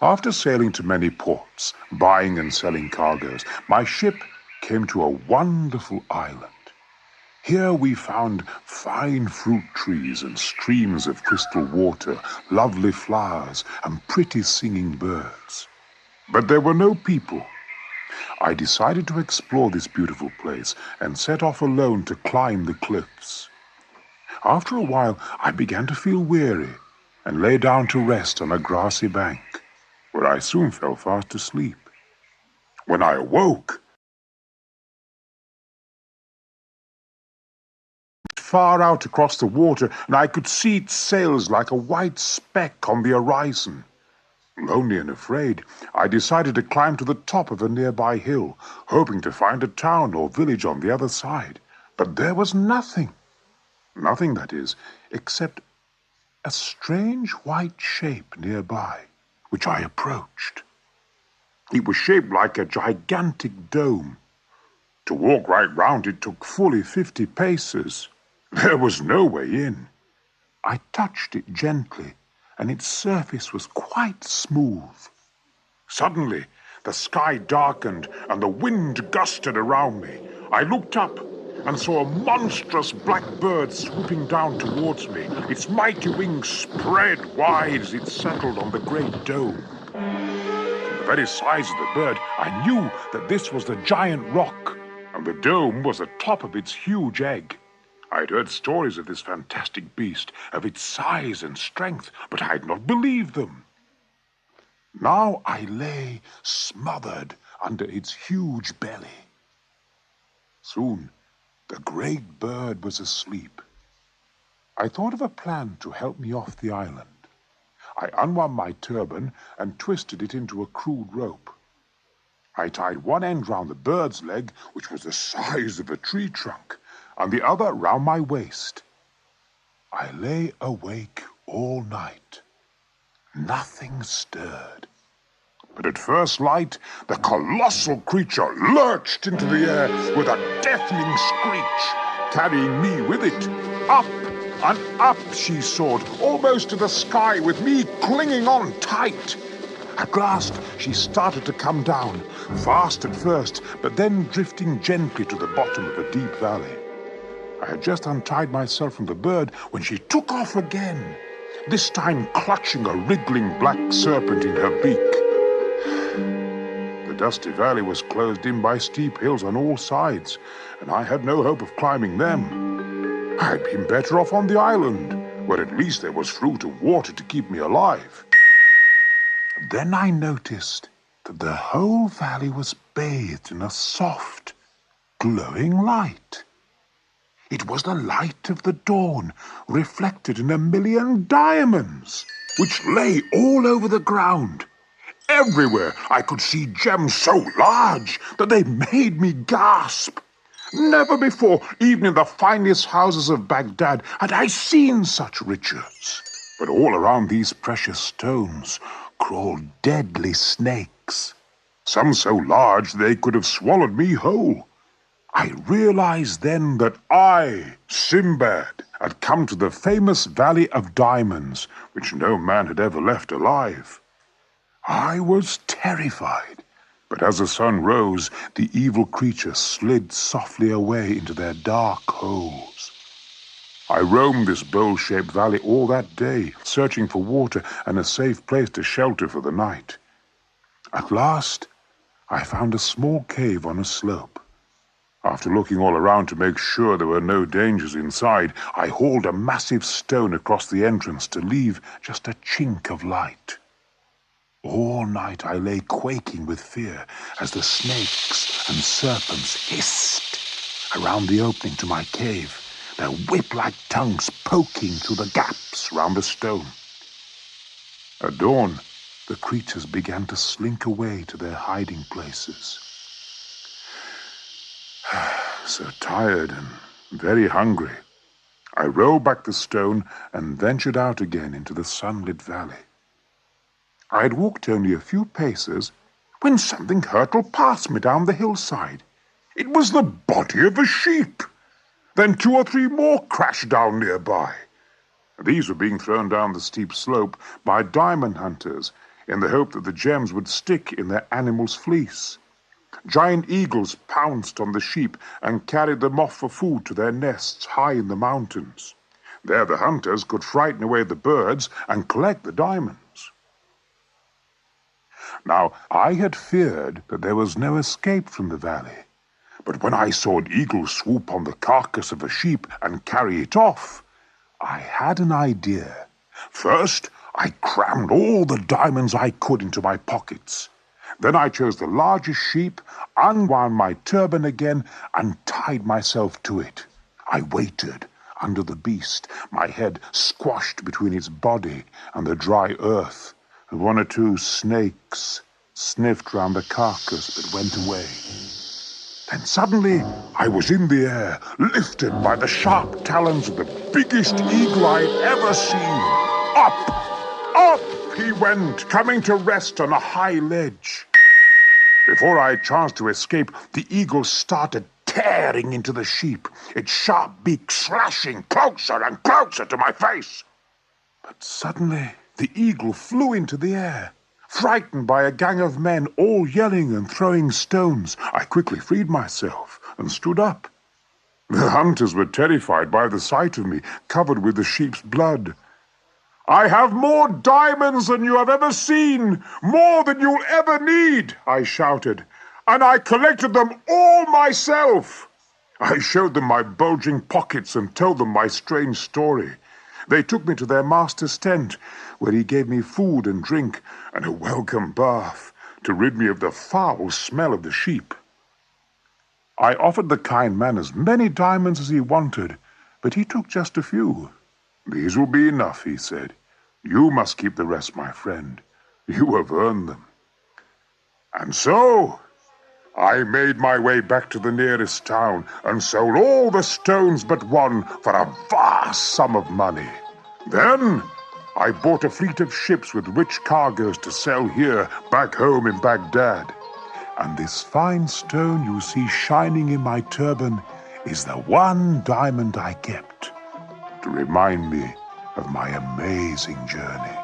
After sailing to many ports, buying and selling cargoes, my ship came to a wonderful island. Here we found fine fruit trees and streams of crystal water, lovely flowers, and pretty singing birds. But there were no people. I decided to explore this beautiful place and set off alone to climb the cliffs. After a while, I began to feel weary and lay down to rest on a grassy bank, where I soon fell fast asleep. When I awoke, far out across the water, and I could see its sails like a white speck on the horizon. Lonely and afraid, I decided to climb to the top of a nearby hill, hoping to find a town or village on the other side. But there was nothing. Nothing, that is, except a strange white shape nearby, which I approached. It was shaped like a gigantic dome. To walk right round it took fully 50 paces. There was no way in. I touched it gently, and its surface was quite smooth. Suddenly, the sky darkened and the wind gusted around me. I looked up and saw a monstrous black bird swooping down towards me. Its mighty wings spread wide as it settled on the great dome. From the very size of the bird, I knew that this was the giant rock, and the dome was the top of its huge egg. I had heard stories of this fantastic beast, of its size and strength, but I had not believed them. Now I lay smothered under its huge belly. Soon, the great bird was asleep. I thought of a plan to help me off the island. I unwound my turban and twisted it into a crude rope. I tied one end round the bird's leg, which was the size of a tree trunk, and the other round my waist. I lay awake all night. Nothing stirred. But at first light, the colossal creature lurched into the air with a deafening screech, carrying me with it. Up and up she soared, almost to the sky, with me clinging on tight. At last, she started to come down, fast at first, but then drifting gently to the bottom of a deep valley. I had just untied myself from the bird when she took off again, this time clutching a wriggling black serpent in her beak. The dusty valley was closed in by steep hills on all sides, and I had no hope of climbing them. I had been better off on the island, where at least there was fruit and water to keep me alive. Then I noticed that the whole valley was bathed in a soft, glowing light. It was the light of the dawn, reflected in 1,000,000 diamonds, which lay all over the ground. Everywhere I could see gems so large that they made me gasp. Never before, even in the finest houses of Baghdad, had I seen such riches. But all around these precious stones crawled deadly snakes, some so large they could have swallowed me whole. I realized then that I, Sindbad, had come to the famous Valley of Diamonds, which no man had ever left alive. I was terrified, but as the sun rose, the evil creatures slid softly away into their dark holes. I roamed this bowl-shaped valley all that day, searching for water and a safe place to shelter for the night. At last, I found a small cave on a slope. After looking all around to make sure there were no dangers inside, I hauled a massive stone across the entrance to leave just a chink of light. All night I lay quaking with fear as the snakes and serpents hissed around the opening to my cave, their whip-like tongues poking through the gaps round the stone. At dawn, the creatures began to slink away to their hiding places. So tired and very hungry, I rolled back the stone and ventured out again into the sunlit valley. I had walked only a few paces when something hurtled past me down the hillside. It was the body of a sheep. Then 2 or 3 more crashed down nearby. These were being thrown down the steep slope by diamond hunters in the hope that the gems would stick in their animal's fleece. Giant eagles pounced on the sheep and carried them off for food to their nests high in the mountains. There the hunters could frighten away the birds and collect the diamonds. Now, I had feared that there was no escape from the valley, but when I saw an eagle swoop on the carcass of a sheep and carry it off, I had an idea. First, I crammed all the diamonds I could into my pockets. Then I chose the largest sheep, unwound my turban again, and tied myself to it. I waited under the beast, my head squashed between its body and the dry earth, and one or two snakes sniffed round the carcass but went away. Then suddenly I was in the air, lifted by the sharp talons of the biggest eagle I'd ever seen. Up he went, coming to rest on a high ledge. Before I had a chance to escape, the eagle started tearing into the sheep, its sharp beak slashing closer and closer to my face. But suddenly the eagle flew into the air, frightened by a gang of men all yelling and throwing stones. I quickly freed myself and stood up. The hunters were terrified by the sight of me, covered with the sheep's blood. "I have more diamonds than you have ever seen, more than you'll ever need," I shouted, "and I collected them all myself." I showed them my bulging pockets and told them my strange story. They took me to their master's tent, where he gave me food and drink and a welcome bath to rid me of the foul smell of the sheep. I offered the kind man as many diamonds as he wanted, but he took just a few. "These will be enough," he said. "You must keep the rest, my friend. You have earned them." And so I made my way back to the nearest town and sold all the stones but one for a vast sum of money. Then I bought a fleet of ships with rich cargoes to sell here, back home in Baghdad. And this fine stone you see shining in my turban is the one diamond I kept to remind me of my amazing journey.